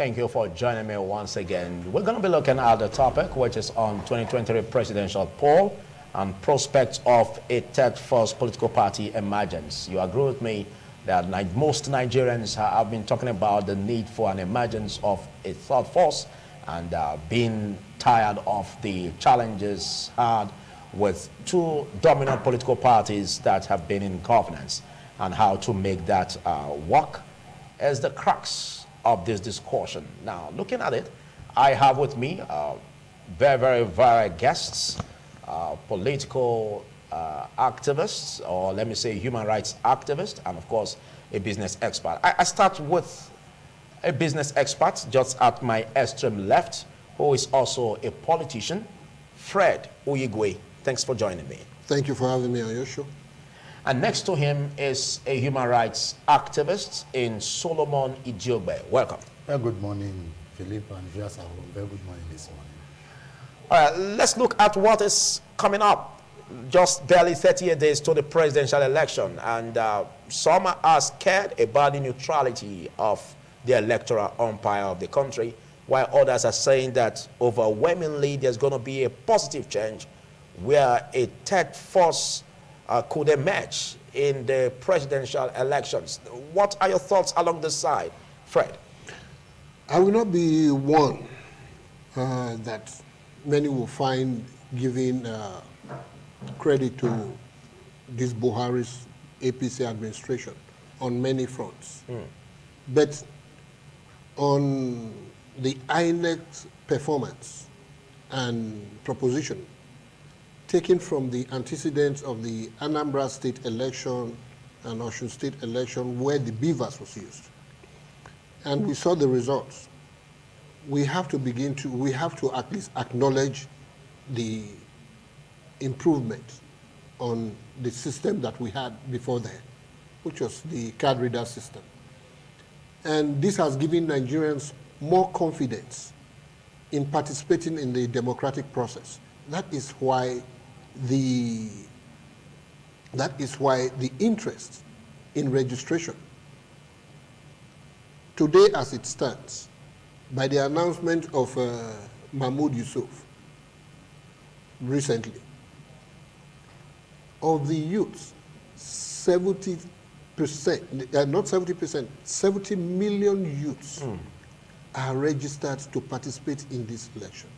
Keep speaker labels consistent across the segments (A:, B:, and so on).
A: Thank you for joining me once again. We're going to be looking at the topic, which is on 2023 presidential poll and prospects of a third force political party emergence. You agree with me that most Nigerians have been talking about the need for an emergence of a third force and being tired of the challenges had with two dominant political parties that have been in governance, and how to make that work as the crux of this discussion. Now, looking at it, I have with me very varied guests, political activists, or let me say human rights activists, and of course, a business expert. I start with a business expert just at my extreme left, who is also a politician, Fred Uyigwe. Thanks for joining me.
B: Thank you for having me on your show.
A: And next to him is a human rights activist in Solomon Idiogbe. Welcome.
C: Good morning, Philip and viewers. Very good morning this morning.
A: All right, let's look at what is coming up. Just barely 38 days to the presidential election, and some are scared about the neutrality of the electoral umpire of the country, while others are saying that overwhelmingly there's going to be a positive change where a third force could emerge in the presidential elections. What are your thoughts along this side, Fred?
B: I will not be one that many will find giving credit to this Buhari's APC administration on many fronts. But on the INEC's performance and proposition, taken from the antecedents of the Anambra State election and Osun State election, where the beavers was used, and we saw the results, we have to at least acknowledge the improvement on the system that we had before then, which was the card reader system. And this has given Nigerians more confidence in participating in the democratic process. That is why the interest in registration today, as it stands, by the announcement of Mahmoud Yusuf recently, of the youths, 70%, not 70%, 70 million youths are registered to participate in this election.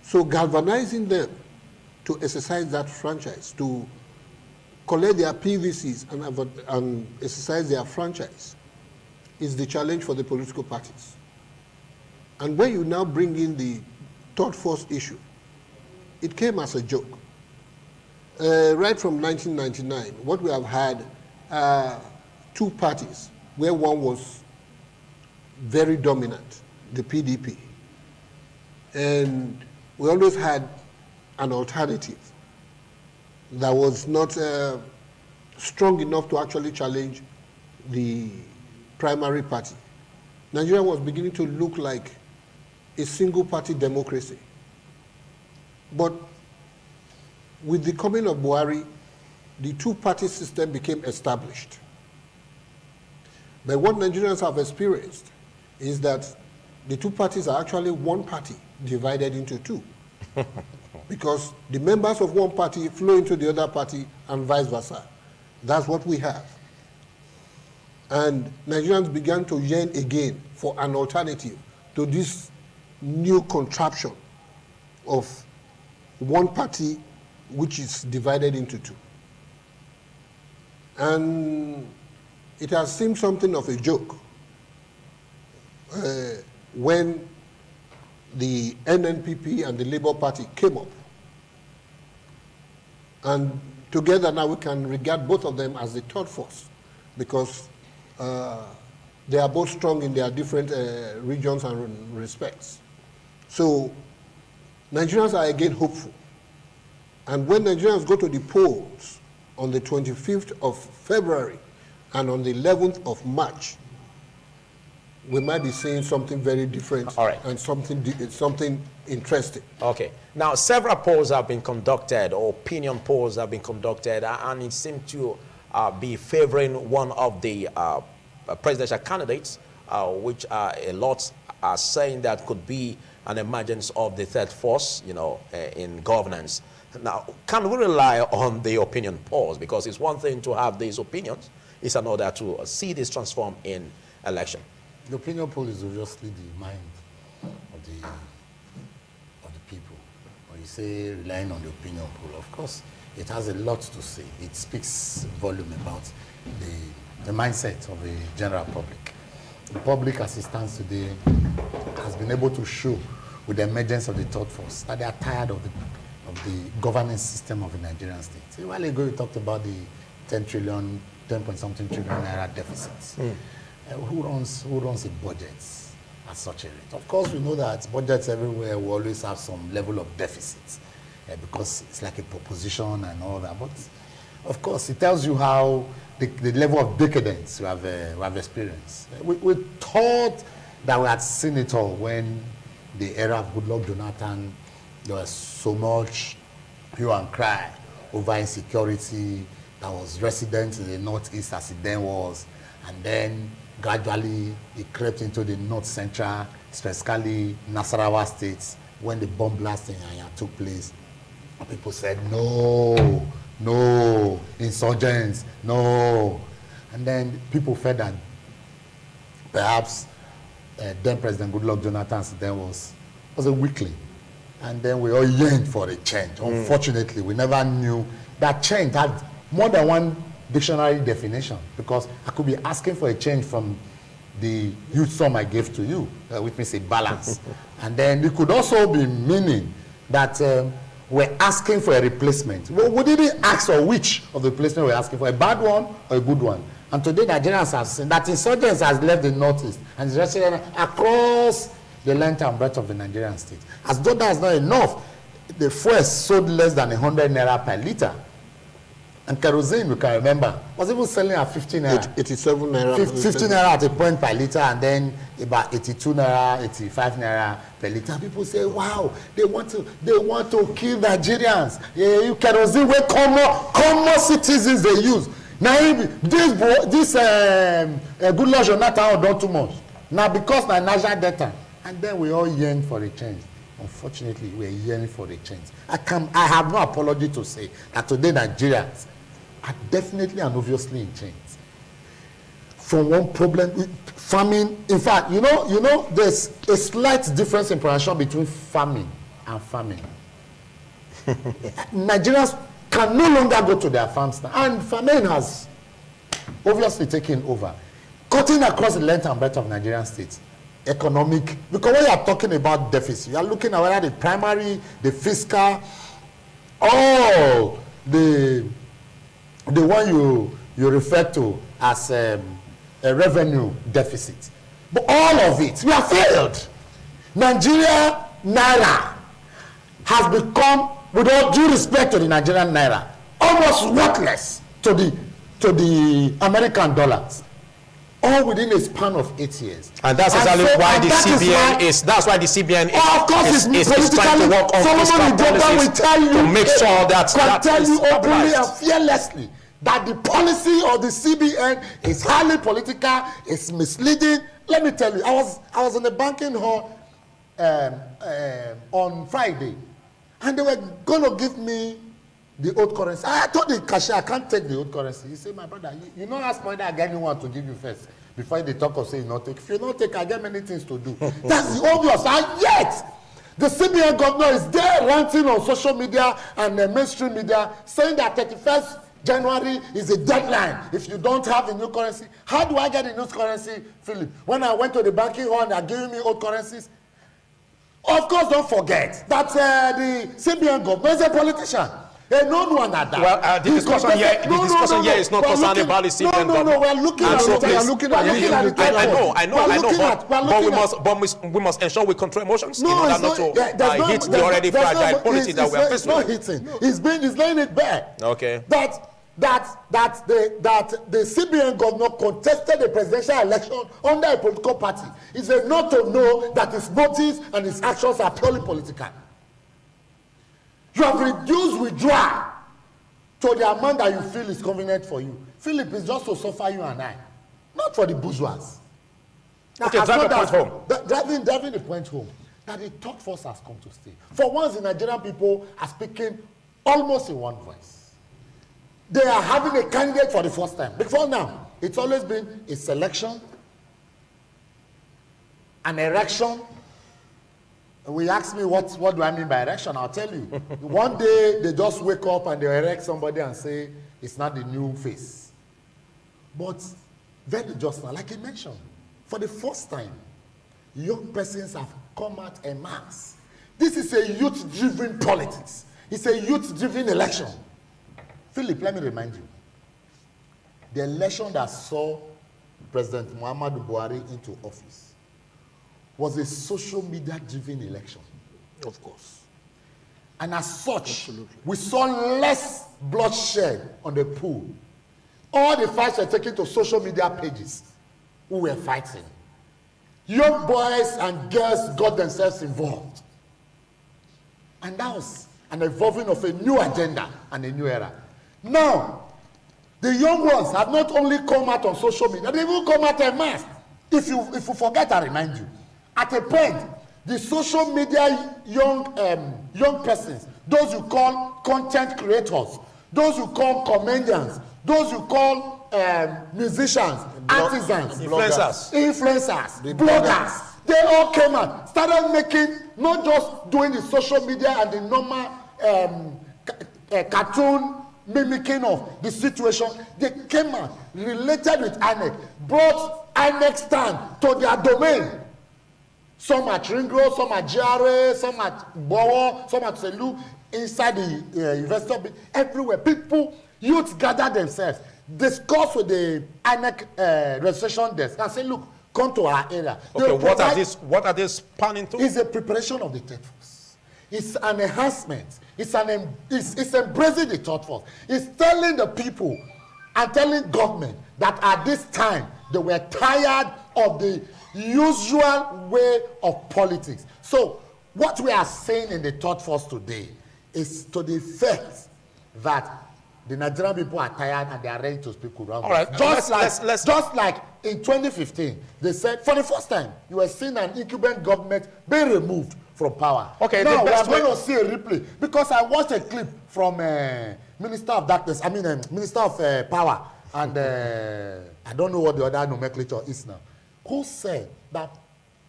B: So galvanizing them to exercise that franchise, to collect their PVCs and exercise their franchise, is the challenge for the political parties. And when you now bring in the third force issue, it came as a joke. Right from 1999, what we have had two parties, where one was very dominant, the PDP, and we always had an alternative that was not strong enough to actually challenge the primary party. Nigeria was beginning to look like a single-party democracy. But with the coming of Buhari, the two-party system became established. But what Nigerians have experienced is that the two parties are actually one party divided into two. Because the members of one party flow into the other party and vice versa. That's what we have. And Nigerians began to yearn again for an alternative to this new contraption of one party which is divided into two. And it has seemed something of a joke when the NNPP and the Labour Party came up. And together now we can regard both of them as the third force, because they are both strong in their different regions and respects. So Nigerians are again hopeful. And when Nigerians go to the polls on the 25th of February and on the 11th of March, we might be seeing something very different.
A: All right.
B: And something interesting.
A: Okay. Now, several polls have been conducted, or opinion polls have been conducted, and it seemed to be favoring one of the presidential candidates which are a lot are saying that could be an emergence of the third force, in governance. Now, can we rely on the opinion polls? Because it's one thing to have these opinions, it's another to see this transform in election.
C: The opinion poll is obviously the mind of the people. When you say relying on the opinion poll, of course, it has a lot to say. It speaks volume about the mindset of the general public. The public, as it stands today, has been able to show with the emergence of the third force that they are tired of the governance system of the Nigerian state. A while ago, we talked about the 10 point something trillion naira deficits. Who runs the budgets at such a rate? Of course, we know that budgets everywhere will always have some level of deficits because it's like a proposition and all that. But of course, it tells you how the level of decadence we have experienced. We thought that we had seen it all when the era of Goodluck Jonathan, there was so much hue and cry over insecurity that was resident in the northeast as it then was, and then gradually it crept into the north central, specifically Nasarawa states, when the bomb blast in Yanya took place. And people said, no, insurgents, no. And then people felt that perhaps then President Goodluck Jonathan then was a weakling. And then we all yearned for a change. Unfortunately, we never knew that change had more than one dictionary definition, because I could be asking for a change from the huge sum I gave to you, which means a balance. And then it could also be meaning that we're asking for a replacement. Well, we didn't ask for which of the replacement we're asking for, a bad one or a good one. And today, Nigerians have seen that insurgents has left the northeast and is resident across the length and breadth of the Nigerian state. As though that's not enough, the fuel sold less than 100 naira per litre. And kerosene, we can remember, was even selling at 15 naira.
B: 87 naira.
C: 15 naira at a point per litre, and then about 82 naira, 85 naira per litre. People say, wow, they want to kill Nigerians. Yeah, kerosene, where common citizens they use. Now, this Goodluck Jonathan done too much. Now, because my national data, and then we all yearn for a change. Unfortunately, we are yearning for a change. I have no apology to say that today Nigerians are definitely and obviously in chains. From one problem, famine. In fact, you know, there's a slight difference in pronunciation between famine and famine. Nigerians can no longer go to their farms now, and famine has obviously taken over, cutting across the length and breadth of Nigerian states. Economic, because when you are talking about deficit, you are looking at whether the primary, the fiscal, or the one you refer to as a revenue deficit. But all of it, we have failed. Nigeria Naira has become, with all due respect to the Nigerian Naira, almost worthless to the American dollars. All within a span of 8 years.
A: And that's exactly why the CBN is trying to work on fiscal policies to make sure that
C: I tell you openly and fearlessly that the policy of the CBN is highly political, it's misleading. Let me tell you, I was in the banking hall on Friday, and they were going to give me the old currency. I told the cashier, I can't take the old currency. He said, my brother, you don't ask money that I get anyone to give you first. Before they talk of saying you not take. If you not take, I get many things to do. That's the obvious. And yet, the CBN governor is there ranting on social media and mainstream media saying that 31st January is a deadline if you don't have the new currency. How do I get the new currency, Philip? When I went to the banking hall and they're giving me old currencies? Of course, don't forget that the CBN governor is a politician. A known one at that.
A: Well, the discussion here is not concerning about the CBN government.
C: No, we're looking at it.
A: I know, but we must ensure we control emotions in order not to hit the already fragile policy that we are facing.
C: It's not hitting. He's laying it bare.
A: Okay.
C: That the CBN governor contested the presidential election under a political party. It's a not to know that his motives and his actions are purely political. You have reduced withdrawal to the amount that you feel is convenient for you. Philip, is just to suffer you and I, not for the bourgeois.
A: Okay, drive the point home.
C: Driving the point home, that the third force has come to stay. For once, the Nigerian people are speaking almost in one voice. They are having a candidate for the first time. Before now, it's always been a selection, an erection. We ask me what do I mean by erection? I'll tell you. One day they just wake up and they erect somebody and say it's not the new face. But very just now, like I mentioned, for the first time, young persons have come out en masse. This is a youth-driven politics. It's a youth-driven election. Philip, let me remind you. The election that saw President Muhammadu Buhari into office was a social media-driven election.
B: Of course.
C: And as such,
B: Absolutely.
C: we saw less bloodshed on the pool. All the fights were taken to social media pages who were fighting. Young boys and girls got themselves involved. And that was an evolving of a new agenda and a new era. Now, the young ones have not only come out on social media, they even come out en masse. If you forget, I remind you. At a point, the social media young persons, those you call content creators, those you call comedians, those you call musicians, artisans, influencers, bloggers, they all came out, started making, not just doing the social media and the normal cartoon mimicking of the situation. They came out, related with INEC, brought INEC stand to their domain. Some at Ring Road, some at GRA, some at Bowo, some at Selu, inside the investor, everywhere. People, youths gather themselves, discuss with the INEC registration desk and say, look, come to our area.
A: Okay, what are they spanning to?
C: It's a preparation of the third force. It's an enhancement. It's embracing the third force. It's telling the people and telling government that at this time they were tired of the usual way of politics. So what we are saying in the third force today is to the effect that the Nigerian people are tired and they are ready to speak around.
A: All right,
C: just like in 2015, they said for the first time you were seeing an incumbent government being removed from power.
A: Okay,
C: now we are going to see a replay because I watched a clip from Minister of Darkness. I mean, Minister of Power, and I don't know what the other nomenclature is now. Who said that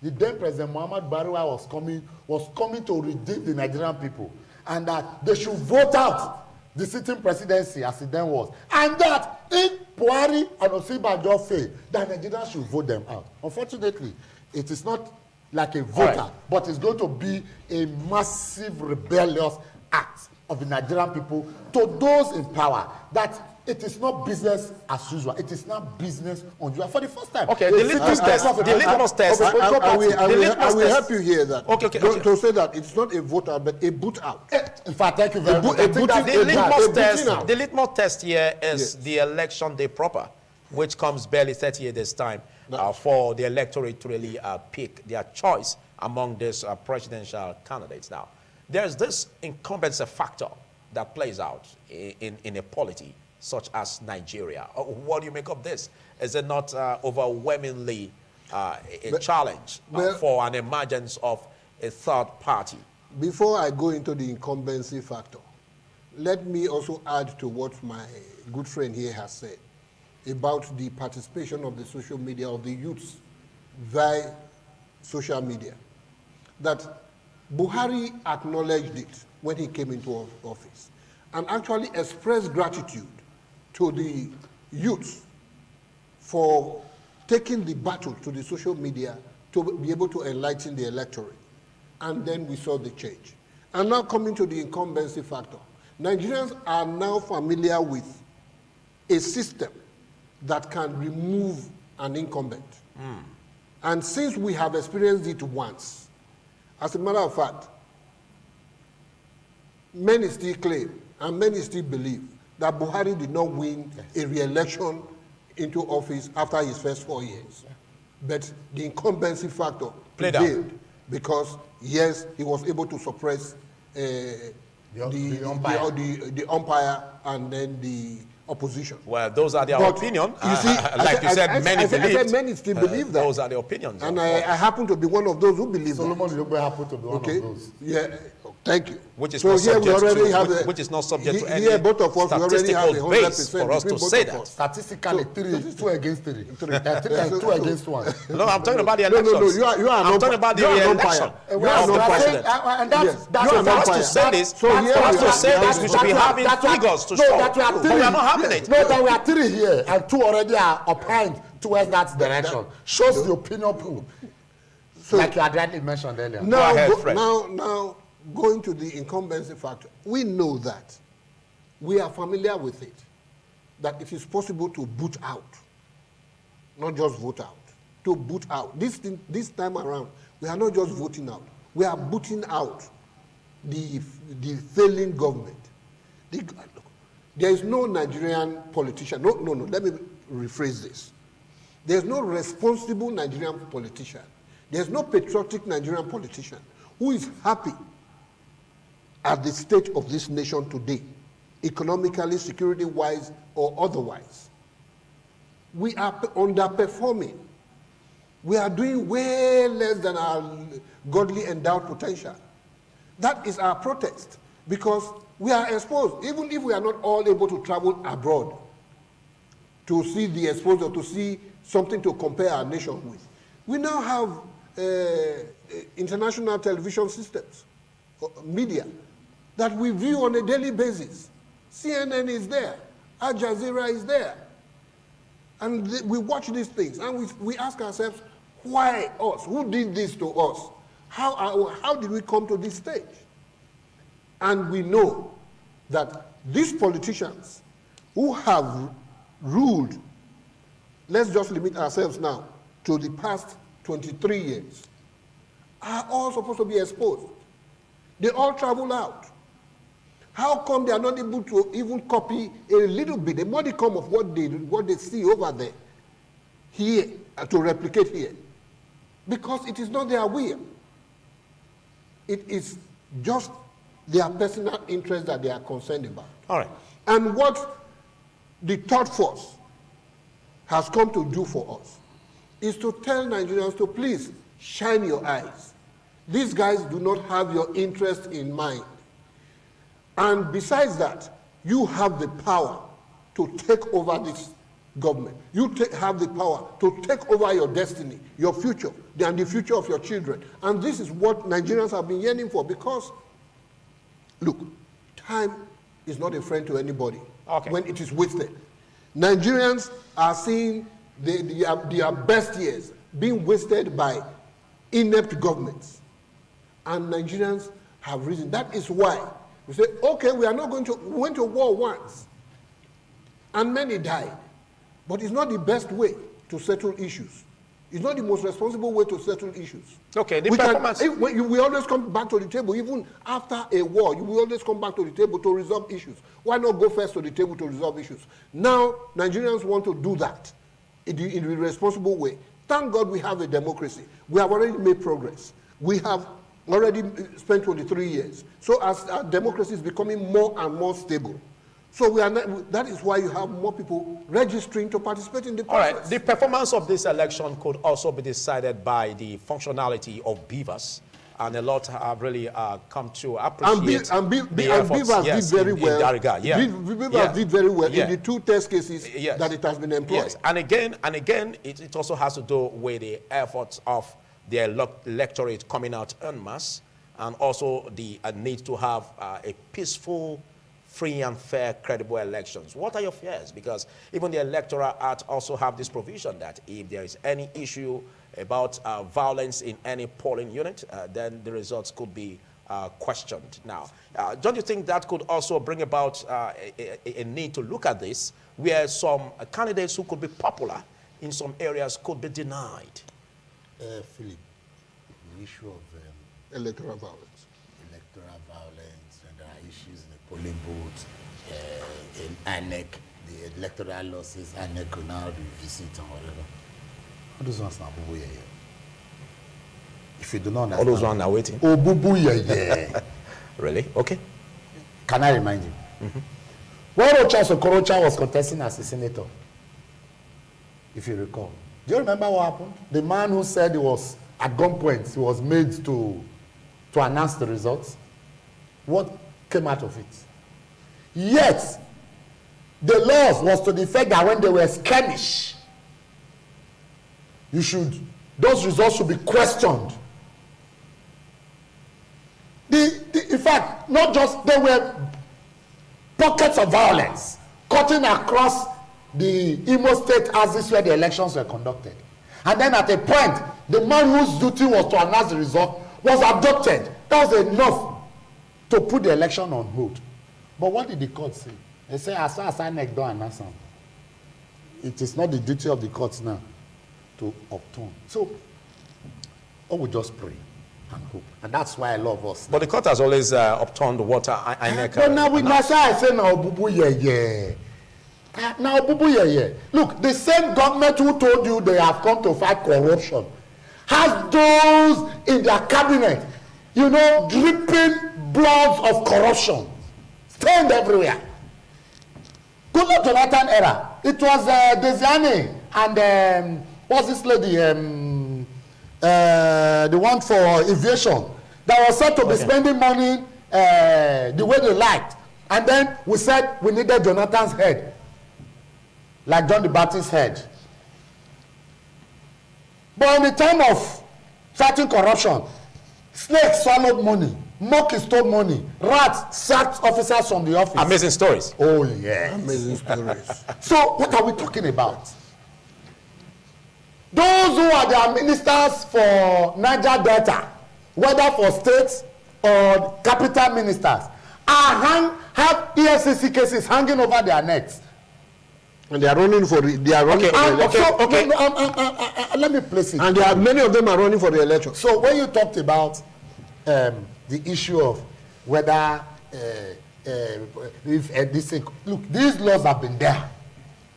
C: the then President Muhammad Buhari was coming to redeem the Nigerian people, and that they should vote out the sitting presidency as it then was, and that if Buhari and Osinbajo fail, that Nigerians should vote them out. Unfortunately, it is not like a voter, right, but it's going to be a massive rebellious act of the Nigerian people to those in power, that it is not business as usual. It is not business unusual for the first time.
A: Okay, the litmus test. I
B: will help you here. That to say that it's not a vote out, but a boot out.
C: In fact, thank you very much.
A: The litmus test here is the election day proper, which comes barely 38 days time for the electorate to really pick their choice among these presidential candidates. Now, there's this incumbency factor that plays out in a polity such as Nigeria. What do you make of this? Is it not overwhelmingly a challenge for an emergence of a third party?
B: Before I go into the incumbency factor, let me also add to what my good friend here has said about the participation of the social media, of the youths via social media. That Buhari acknowledged it when he came into office and actually expressed gratitude to the youth for taking the battle to the social media to be able to enlighten the electorate. And then we saw the change. And now coming to the incumbency factor. Nigerians are now familiar with a system that can remove an incumbent. And since we have experienced it once, as a matter of fact, many still claim and many still believe that Buhari did not win a re-election into office after his first 4 years. But the incumbency factor prevailed because, yes, he was able to suppress the umpire and then the opposition.
A: Well, those are their
B: But
A: opinion.
B: You see,
A: like you said, many believe.
B: I said many still believe that.
A: Those are the opinions.
B: And I happen to be one of those who believe
C: Solomon
B: that.
C: Yobe happen to be one of those.
B: Yeah, thank you.
A: Which is
B: so
A: not
B: here we
A: subject
B: already
A: to,
B: have
A: which is not subject to any
B: here both of us we already have
A: statistical
B: 100%
A: base for us to
B: between
A: say
B: both of
A: that.
B: us.
C: Statistically, 2 against 3. 2 against 1.
A: No, I'm talking about the
B: No,
A: elections.
B: you are
A: I'm talking about the re-election.
B: You are
A: of the
B: an
A: president.
C: And that's
A: For us to say this,
B: So here
A: for us
B: we
A: to
B: are-
A: say this, we should be having figures to show.
C: that we are
A: But
C: three.
A: we are not having it.
C: No, that we are 3 here, and 2 already are opined towards that direction. Shows the opinion pool.
B: So
C: Like you had rightly mentioned earlier.
B: now,
A: ahead, Fred.
B: now going to the incumbency factor, we know that we are familiar with it, that it is possible to boot out, not just vote out, to boot out. This time around, we are not just voting out, we are booting out the failing government. There is no Nigerian politician, no, let me rephrase this. There's no responsible Nigerian politician, there's no patriotic Nigerian politician who is happy at the state of this nation today, economically, security-wise, or otherwise. We are underperforming. We are doing way less than our godly endowed potential. That is our protest, because we are exposed, even if we are not all able to travel abroad to see the exposure, to see something to compare our nation with. We now have international television systems, media, that we view on a daily basis. CNN is there, Al Jazeera is there. And we watch these things, and we ask ourselves, why us? Who did this to us? How did we come to this stage? And we know that these politicians who have ruled, let's just limit ourselves now to the past 23 years, are all supposed to be exposed. They all travel out. How come they are not able to even copy a little bit, a modicum of what they see over there, here, to replicate here? Because it is not their will. It is just their personal interest that they are concerned about.
A: All right.
B: And what the third force has come to do for us is to tell Nigerians to please shine your eyes. These guys do not have your interest in mind. And besides that, you have the power to take over this government. You have the power to take over your destiny, your future, and the future of your children. And this is what Nigerians have been yearning for, because, look, time is not a friend to anybody when it is wasted. Nigerians are seeing their best years being wasted by inept governments. And Nigerians have risen. That is why we say, okay, we went to war once, and many died. But it's not the best way to settle issues. It's not the most responsible way to settle issues.
A: Okay,
B: we always come back to the table, even after a war. You will always come back to the table to resolve issues. Why not go first to the table to resolve issues? Now, Nigerians want to do that in a responsible way. Thank God we have a democracy. We have already made progress. We have already spent 23 years. So as our democracy is becoming more and more stable, so that is why you have more people registering to participate in the process.
A: All right. The performance of this election could also be decided by the functionality of beavers, and a lot have really come to appreciate
B: Beavers did very well. Beavers did very well in the 2 test cases that it has been employed.
A: Yes, and again, it also has to do with the efforts of the electorate coming out en masse, and also the need to have a peaceful, free and fair, credible elections. What are your fears? Because even the Electoral Act also have this provision that if there is any issue about violence in any polling unit, then the results could be questioned. Now, don't you think that could also bring about a need to look at this, where some candidates who could be popular in some areas could be denied?
C: Philip, the issue of
B: electoral violence,
C: and there are issues in the polling booth, in ANEC, the electoral losses, ANEC will now revisit and whatever. All those ones are bubu yeye. If you do not understand,
A: all those ones are waiting.
C: Oh, bubu yeye.
A: Really? Okay.
C: Can I remind you? when Rochas Okorocha was contesting as a senator, if you recall, do you remember what happened? The man who said he was at gunpoint, he was made to announce the results. What came out of it? Yet, the laws was to the effect that when they were skirmish, those results should be questioned. In fact, not just, there were pockets of violence cutting across the Imo State axis where the elections were conducted. And then at a point, the man whose duty was to announce the result was abducted. That was enough to put the election on hold. But what did the court say? They say, as far as INEC don't announce them, it is not the duty of the courts now to upturn. So, I will just pray and hope. And that's why I love us.
A: But the court has always upturned what INEC.
C: But now we must say, I say, now, bubu, yeah. Now, bubu, yeah. Look, the same government who told you they have come to fight corruption has those in their cabinet, you know, dripping bloods of corruption, stained everywhere. Go to Jonathan era. It was Desiane and what's this lady? The one for aviation that was said to be spending money the way they liked. And then we said we needed Jonathan's head, like John the Baptist's head. But in the time of fighting corruption, snakes swallowed money, monkey stole money, rats sacked officers from the office.
A: Amazing stories.
C: Oh, yeah.
B: Amazing stories.
C: So, what are we talking about? Those who are their ministers for Niger Delta, whether for states or capital ministers, have EFCC cases hanging over their necks.
B: And they are running for the election.
C: Let me place it.
B: And many of them are running for the election.
C: So when you talked about the issue of whether look, these laws have been there.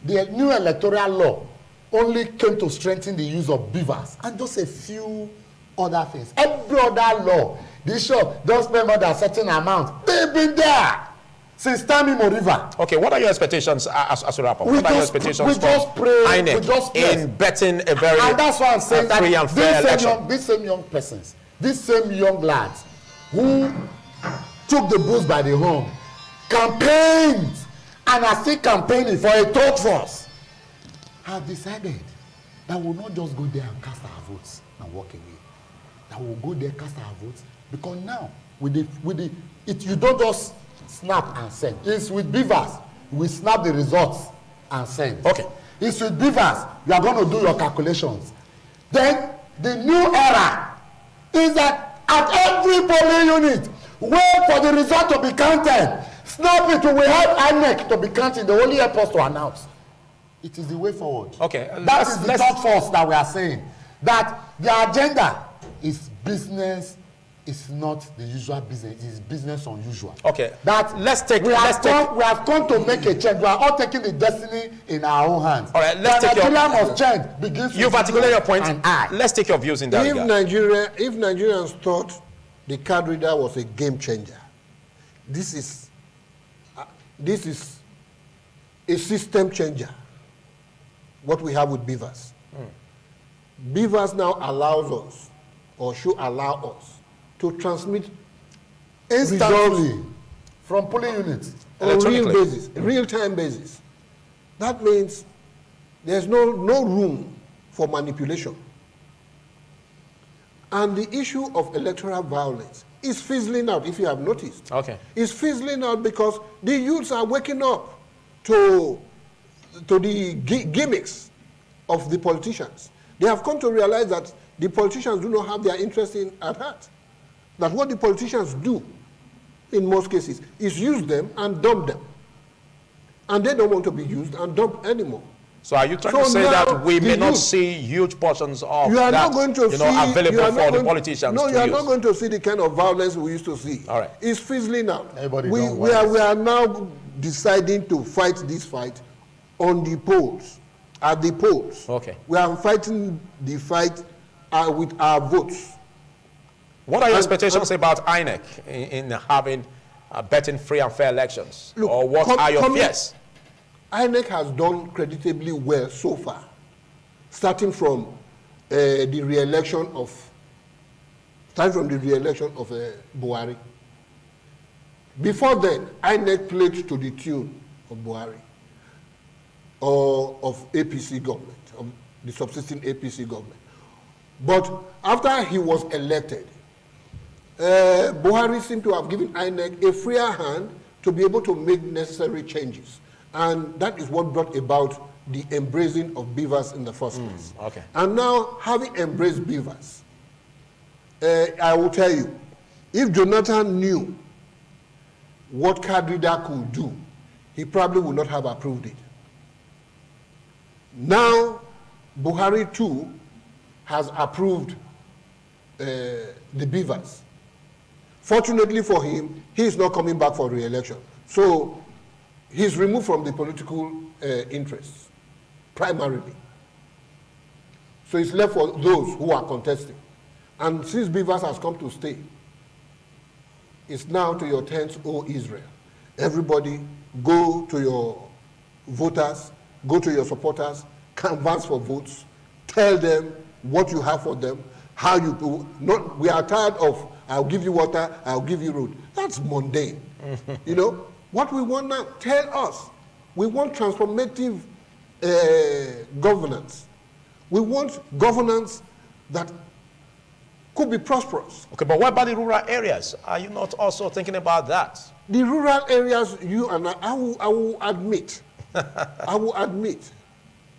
C: The new electoral law only came to strengthen the use of beavers and just a few other things. Every other law, the issue of don't spend more than a certain amount, they've been there since time River.
A: Okay, what are your expectations as a wrap up? What are your expectations from INEC in betting a very
C: and that's why I'm saying that
A: free and fair election?
C: These same young persons, these same young lads who took the bulls by the horn, campaigned and are still campaigning for a third force, have decided that we'll not just go there and cast our votes and walk away. That we'll go there, cast our votes, because now you don't just snap and send. It's with beavers. We snap the results and send.
A: Okay.
C: It's with beavers. You are going to do your calculations. Then the new era is that at every polling unit, wait for the result to be counted. Snap it. We have INEC to be counting. The only help us to announce. It is the way forward.
A: Okay.
C: That is the third force that we are saying. That the agenda is business. It's not the usual business. It's business unusual.
A: Okay.
C: That we have come to make a change. We are all taking the destiny in our own hands.
A: All right. Let's take
C: Nigeria must change. Begins.
A: You've articulated your point.
C: And I.
A: Let's take your views in that regard.
B: If Nigerians thought the card reader was a game changer, this is a system changer. What we have with beavers. Beavers now allows us, or should allow us, to transmit
C: instantly from polling units
B: on real-time basis. That means there's no room for manipulation. And the issue of electoral violence is fizzling out, if you have noticed.
A: Okay.
B: It's fizzling out because the youths are waking up to the gimmicks of the politicians. They have come to realize that the politicians do not have their interest at heart. That what the politicians do, in most cases, is use them and dump them. And they don't want to be used and dumped anymore.
A: So are you trying to say that we may not see huge portions of
B: that
A: available for the politicians
B: No,
A: to
B: you are
A: use?
B: not going to see the kind of violence we used to see.
A: All right.
B: It's fizzling out.
C: We
B: are now deciding to fight this fight on the polls, at the polls.
A: Okay.
B: We are fighting the fight with our votes.
A: What are your expectations about INEC in having betting free and fair elections?
B: Look,
A: or what are your fears?
B: INEC has done creditably well so far, starting from the re-election of Buhari. Before then, INEC played to the tune of Buhari, or of APC government, of the subsisting APC government. But after he was elected, Buhari seemed to have given INEC a freer hand to be able to make necessary changes. And that is what brought about the embracing of beavers in the first place.
A: Okay.
B: And now, having embraced beavers, I will tell you, if Jonathan knew what card reader could do, he probably would not have approved it. Now, Buhari too has approved the beavers. Fortunately for him, he is not coming back for re-election. So he's removed from the political interests, primarily. So it's left for those who are contesting. And since beavers has come to stay, it's now to your tents, O Israel. Everybody go to your voters, go to your supporters, canvass for votes, tell them what you have for them, how you, not, we are tired of, I'll give you water, I'll give you road. That's mundane. You know, what we want now, tell us. We want transformative governance. We want governance that could be prosperous.
A: Okay, but what about the rural areas? Are you not also thinking about that?
B: The rural areas, you and I will admit, I will admit.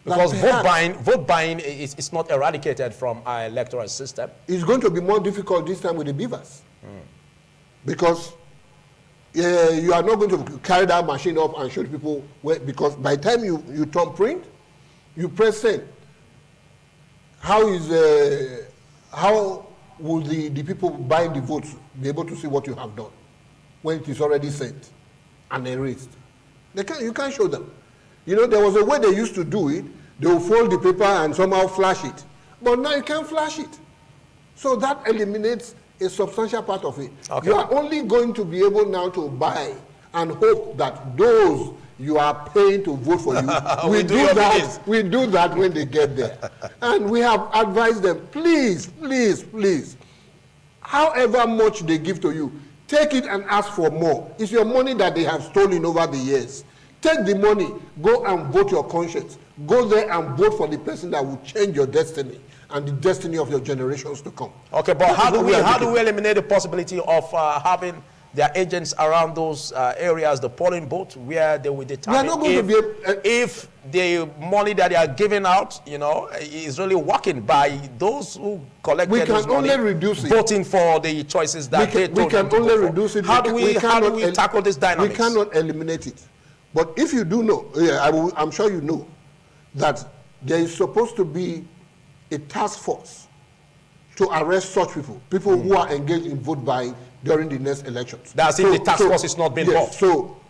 A: Because vote buying is not eradicated from our electoral system.
B: It's going to be more difficult this time with the beavers. Because you are not going to carry that machine up and show people where, because by the time you turn print, you press send. How will the people buying the votes be able to see what you have done when it is already sent and erased? You can't show them. You know, there was a way they used to do it. They will fold the paper and somehow flash it. But now you can't flash it. So that eliminates a substantial part of it. Okay. You are only going to be able now to buy and hope that those you are paying to vote for you we do that when they get there. And we have advised them, please, please, please, however much they give to you, take it and ask for more. It's your money that they have stolen over the years. Take the money, go and vote your conscience. Go there and vote for the person that will change your destiny and the destiny of your generations to come. Okay, but how do we eliminate the possibility of having their agents around those areas, the polling booth, where they will determine if the money that they are giving out, you know, is really working by those who collected this money, voting for the choices that they told them to vote for. We can only reduce it. How do we tackle this dynamics? We cannot eliminate it. But if you do know, I'm sure you know, that there is supposed to be a task force to arrest such people who are engaged in vote buying during the next elections. That's if the task force is not being bought. So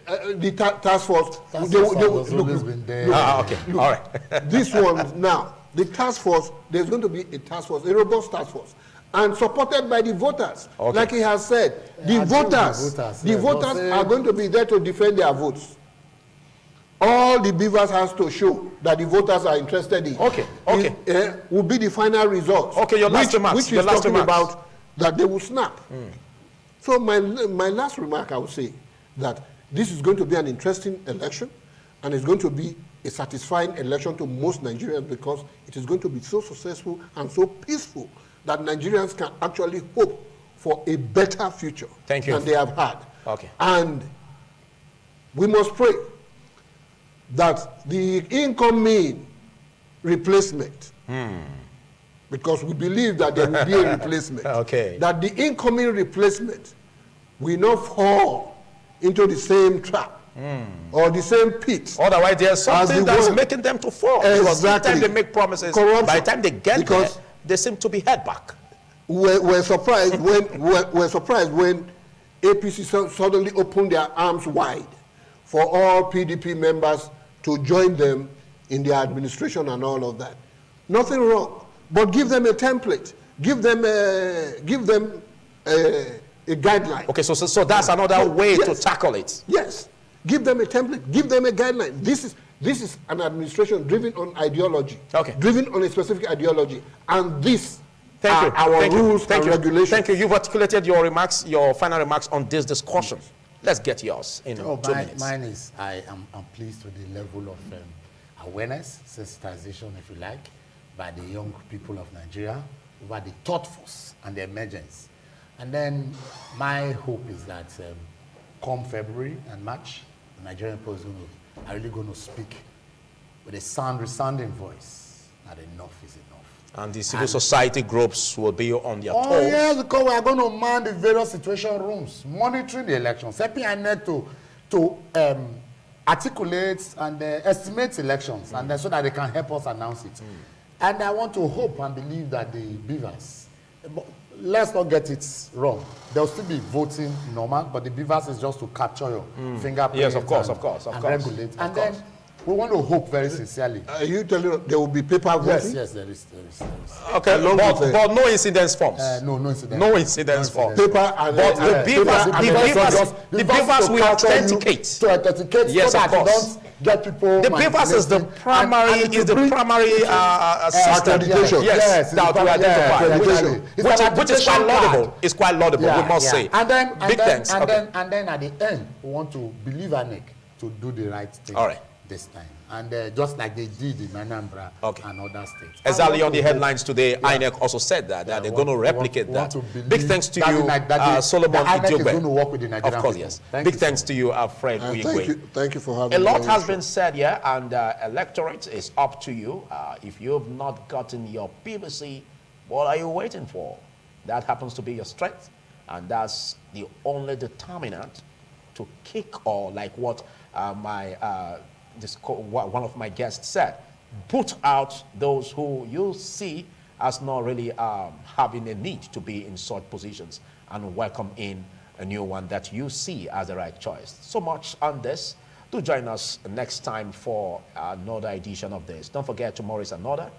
B: the task force, has always been there. Okay, all right. This one now, the task force, there's going to be a task force, a robust task force, and supported by the voters. Okay. Like he has said, the voters are going to be there to defend their votes. All the beavers has to show that the voters are interested in. Will be the final result. Okay, your last remarks. Which is talking about that they will snap. So my last remark, I would say that this is going to be an interesting election, and it's going to be a satisfying election to most Nigerians because it is going to be so successful and so peaceful that Nigerians can actually hope for a better future than they have had. Okay. And we must pray that the incoming replacement, because we believe that there will be a replacement, that the incoming replacement will not fall into the same trap or the same pit. Otherwise, there's something that's making them to fall. Because by the time they make promises, by the time they get there, they seem to be held back. We're surprised when APC suddenly opened their arms wide for all PDP members to join them in their administration and all of that. Nothing wrong, but give them a template. Give them a guideline.
A: Okay, so that's another way to
B: Yes.
A: tackle it.
B: Yes. Give them a template. Give them a guideline. This is an administration driven on ideology.
A: Okay.
B: Driven on a specific ideology. And this
A: Thank you.
B: are our
A: Thank you.
B: rules
A: Thank
B: and
A: you.
B: regulations.
A: Thank you. You've articulated your remarks, your final remarks on this discussion. Let's get yours in 2 minutes.
C: Mine is, I'm pleased with the level of awareness, sensitization, if you like, by the young people of Nigeria over the thought force and the emergence. And then my hope is that come February and March, the Nigerian people are really going to speak with a resounding voice that enough is enough.
A: And the civil society groups will be on their
C: Oh
A: toes.
C: yes, because we are going to man the various situation rooms, monitoring the elections, helping INEC to articulate and estimate elections, and then so that they can help us announce it. And I want to hope and believe that the beavers, let's not get it wrong, they'll still be voting normal, but the beavers is just to capture your fingerprint.
A: Yes, of course.
C: Regulate. And then we want to hope very sincerely.
B: Are you telling us there will be paper voting?
C: Yes, there is.
A: Okay, but no incidence forms.
C: No incident.
A: No incidence forms.
B: Paper and
A: But the beavers will authenticate.
C: To authenticate,
A: Yes,
C: so
A: of
C: that you
A: course.
C: don't get people.
A: The beavers is the primary system.
B: Accreditation.
A: Yes, that we identify, which is quite laudable. It's quite laudable, we must say.
C: And then,
A: Big thanks.
C: And then at the end, we want to believe INEC to do the right thing.
A: All right.
C: This time, and just like they did in Anambra and other states.
A: Exactly on the headlines today, INEC also said that they're going to replicate that. Big thanks to you, Solomon
C: INEC is going to
A: Idiobe.
C: work with the Nigerian
A: Of course,
C: people.
A: yes.
C: Thank
A: Big
C: you
A: thanks
C: so
A: to you, Fred Uyigwe.
B: Thank you for having
A: A
B: me.
A: lot
B: on
A: has
B: your
A: been
B: show.
A: said here, and electorate is up to you. If you've not gotten your PVC, what are you waiting for? That happens to be your strength, and that's the only determinant to kick, or like what one of my guests said, put out those who you see as not really having a need to be in such positions, and welcome in a new one that you see as the right choice. So much on this. Do join us next time for another edition of this. Don't forget, tomorrow is another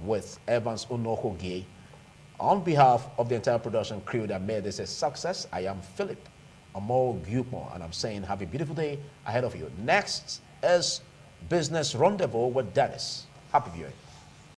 A: with Evans Unohogie. On behalf of the entire production crew that made this a success, I am Philip Amo Gupmo, and I'm saying have a beautiful day ahead of you. Next is Business Rendezvous with Dennis. Happy viewing.